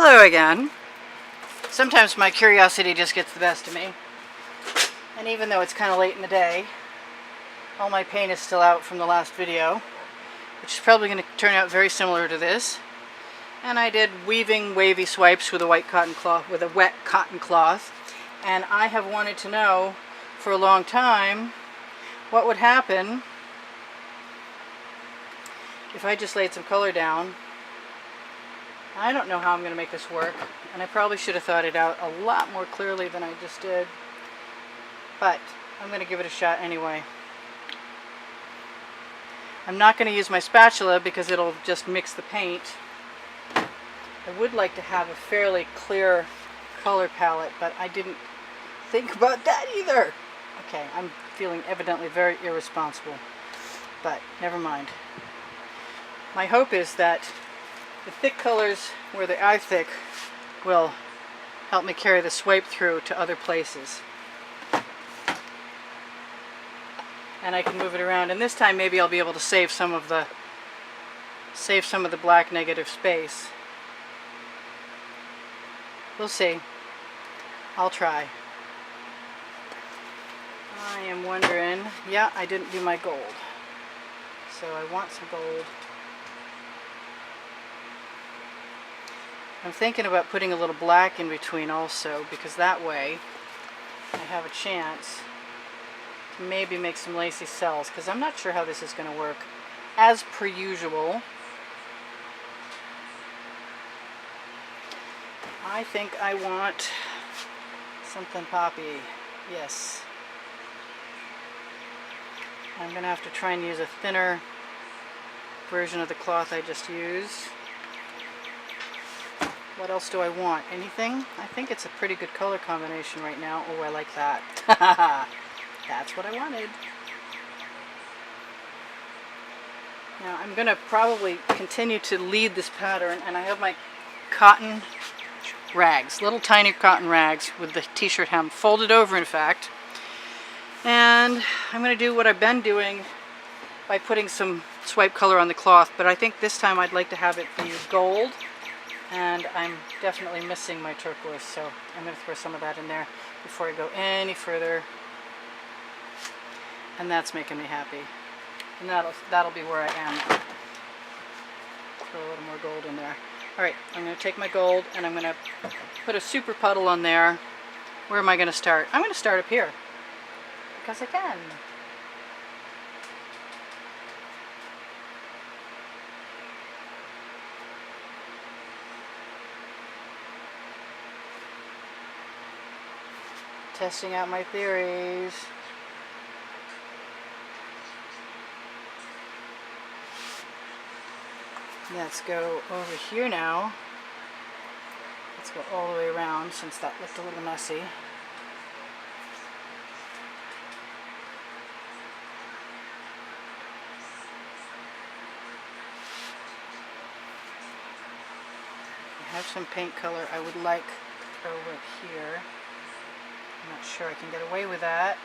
Hello again. Sometimes my curiosity just gets the best of me. And even though it's kind of late in the day, all my paint is still out from the last video, which is probably going to turn out very similar to this. And I did weaving wavy swipes with a wet cotton cloth. And I have wanted to know for a long time what would happen if I just laid some color down. I don't know how I'm going to make this work, and I probably should have thought it out a lot more clearly than I just did, but I'm going to give it a shot anyway. I'm not going to use my spatula because it'll just mix the paint. I would like to have a fairly clear color palette, but I didn't think about that either. Okay, I'm feeling evidently very irresponsible, but never mind. My hope is that the thick colors where they are thick will help me carry the swipe through to other places. And I can move it around, and this time maybe I'll be able to save some of the black negative space. We'll see. I'll try. I am wondering, yeah, I didn't do my gold. So I want some gold. I'm thinking about putting a little black in between also, because that way I have a chance to maybe make some lacy cells, because I'm not sure how this is going to work. As per usual, I think I want something poppy. Yes. I'm going to have to try and use a thinner version of the cloth I just used. What else do I want? Anything? I think it's a pretty good color combination right now. Oh, I like that. That's what I wanted. Now I'm going to probably continue to lead this pattern, and I have my cotton rags, little tiny cotton rags with the t-shirt hem folded over, in fact. And I'm going to do what I've been doing by putting some swipe color on the cloth, but I think this time I'd like to have it be gold. And I'm definitely missing my turquoise, so I'm going to throw some of that in there before I go any further. And that's making me happy. And that'll be where I am. Throw a little more gold in there. Alright, I'm going to take my gold and I'm going to put a super puddle on there. Where am I going to start? I'm going to start up here. Because I can. Testing out my theories. Let's go over here now. Let's go all the way around since that looked a little messy. I have some paint color I would like to throw right here. I'm not sure I can get away with that.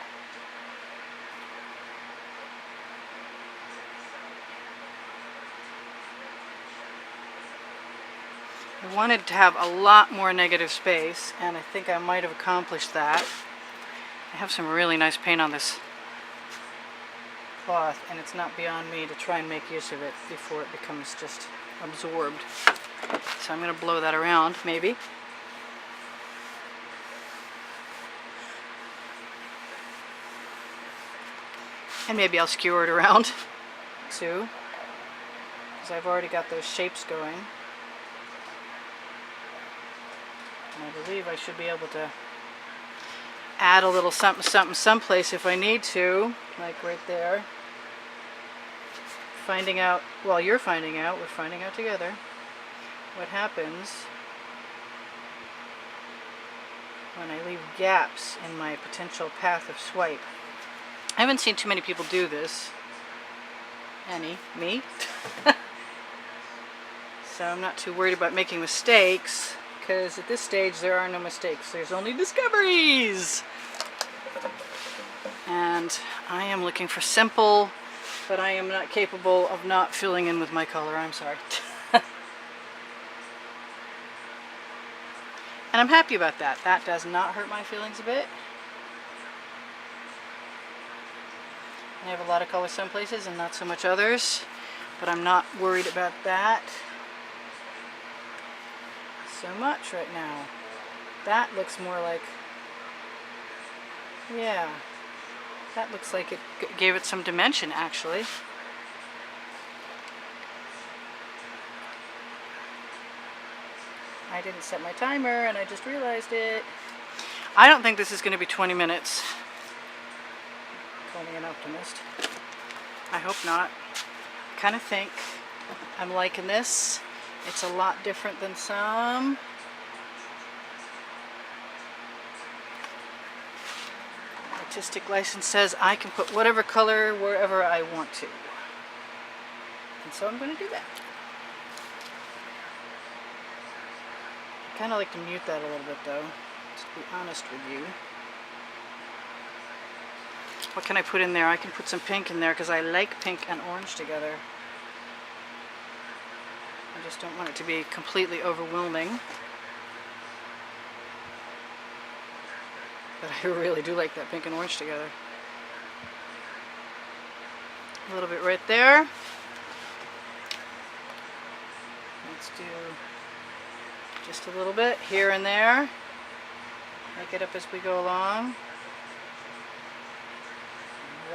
I wanted to have a lot more negative space, and I think I might have accomplished that. I have some really nice paint on this cloth, and it's not beyond me to try and make use of it before it becomes just absorbed. So I'm going to blow that around, maybe. And maybe I'll skewer it around too, because I've already got those shapes going. And I believe I should be able to add a little something something someplace if I need to, like right there. Finding out, well, you're finding out, we're finding out together, what happens when I leave gaps in my potential path of swipe. I haven't seen too many people do this. Me. So I'm not too worried about making mistakes, because at this stage there are no mistakes. There's only discoveries. And I am looking for simple, but I am not capable of not filling in with my color. I'm sorry. And I'm happy about that. That does not hurt my feelings a bit. I have a lot of color some places and not so much others, but I'm not worried about that so much right now. That looks more like, yeah, that looks like it gave it some dimension actually. I didn't set my timer and I just realized it. I don't think this is going to be 20 minutes. Call me an optimist. I hope not. I kind of think I'm liking this. It's a lot different than some. Artistic license says I can put whatever color wherever I want to. And so I'm going to do that. I kind of like to mute that a little bit though, to be honest with you. What can I put in there? I can put some pink in there because I like pink and orange together. I just don't want it to be completely overwhelming. But I really do like that pink and orange together. A little bit right there. Let's do just a little bit here and there. Make it up as we go along.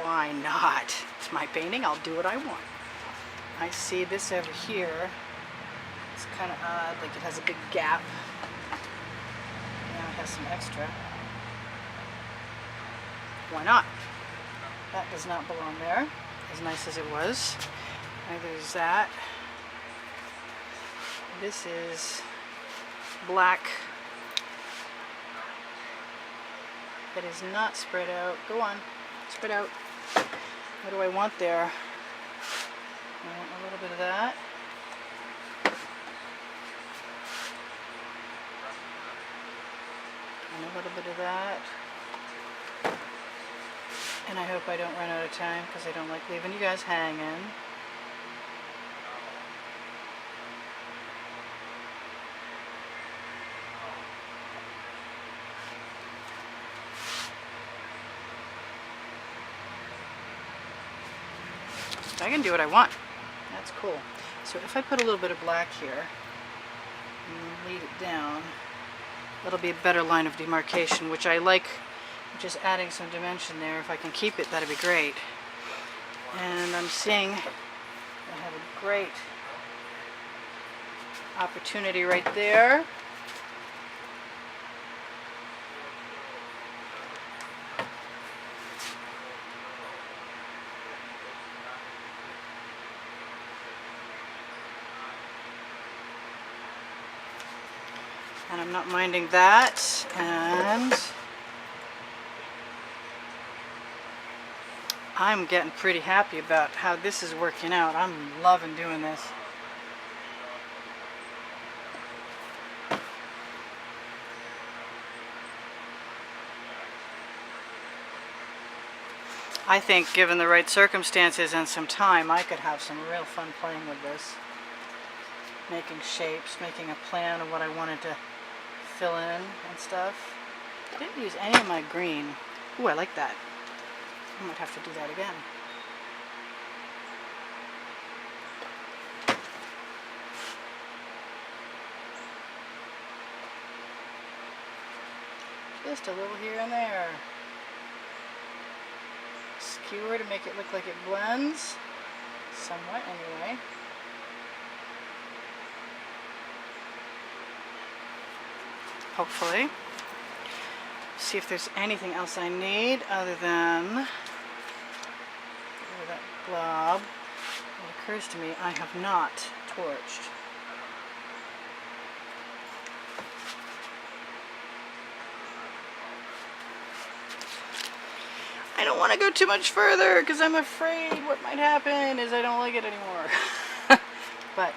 Why not? It's my painting, I'll do what I want. I see this over here. It's kind of odd, like it has a big gap. Now it has some extra. Why not? That does not belong there, as nice as it was. Neither is that. This is black that is not spread out. Go on, spread out. What do I want there? I want a little bit of that. And a little bit of that. And I hope I don't run out of time because I don't like leaving you guys hanging. I can do what I want. That's cool. So if I put a little bit of black here and lead it down, that'll be a better line of demarcation, which I like, just adding some dimension there. If I can keep it, that'd be great. And I'm seeing I have a great opportunity right there. And I'm not minding that, and I'm getting pretty happy about how this is working out. I'm loving doing this. I think given the right circumstances and some time, I could have some real fun playing with this. Making shapes, making a plan of what I wanted to fill in and stuff. I didn't use any of my green. Ooh, I like that. I might have to do that again. Just a little here and there. Skewer to make it look like it blends. Somewhat, anyway. Hopefully. See if there's anything else I need other than that blob. It occurs to me I have not torched. I don't want to go too much further because I'm afraid what might happen is I don't like it anymore. But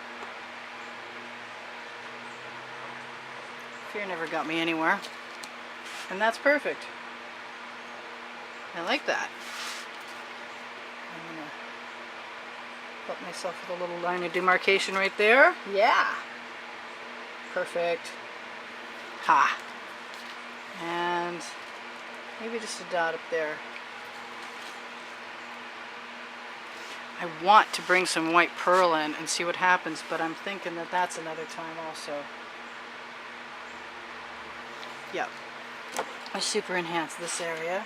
fear never got me anywhere. And that's perfect. I like that. I'm going to help myself with a little line of demarcation right there. Yeah. Perfect. Ha! And maybe just a dot up there. I want to bring some white pearl in and see what happens, but I'm thinking that that's another time also. Yep. I super enhance this area.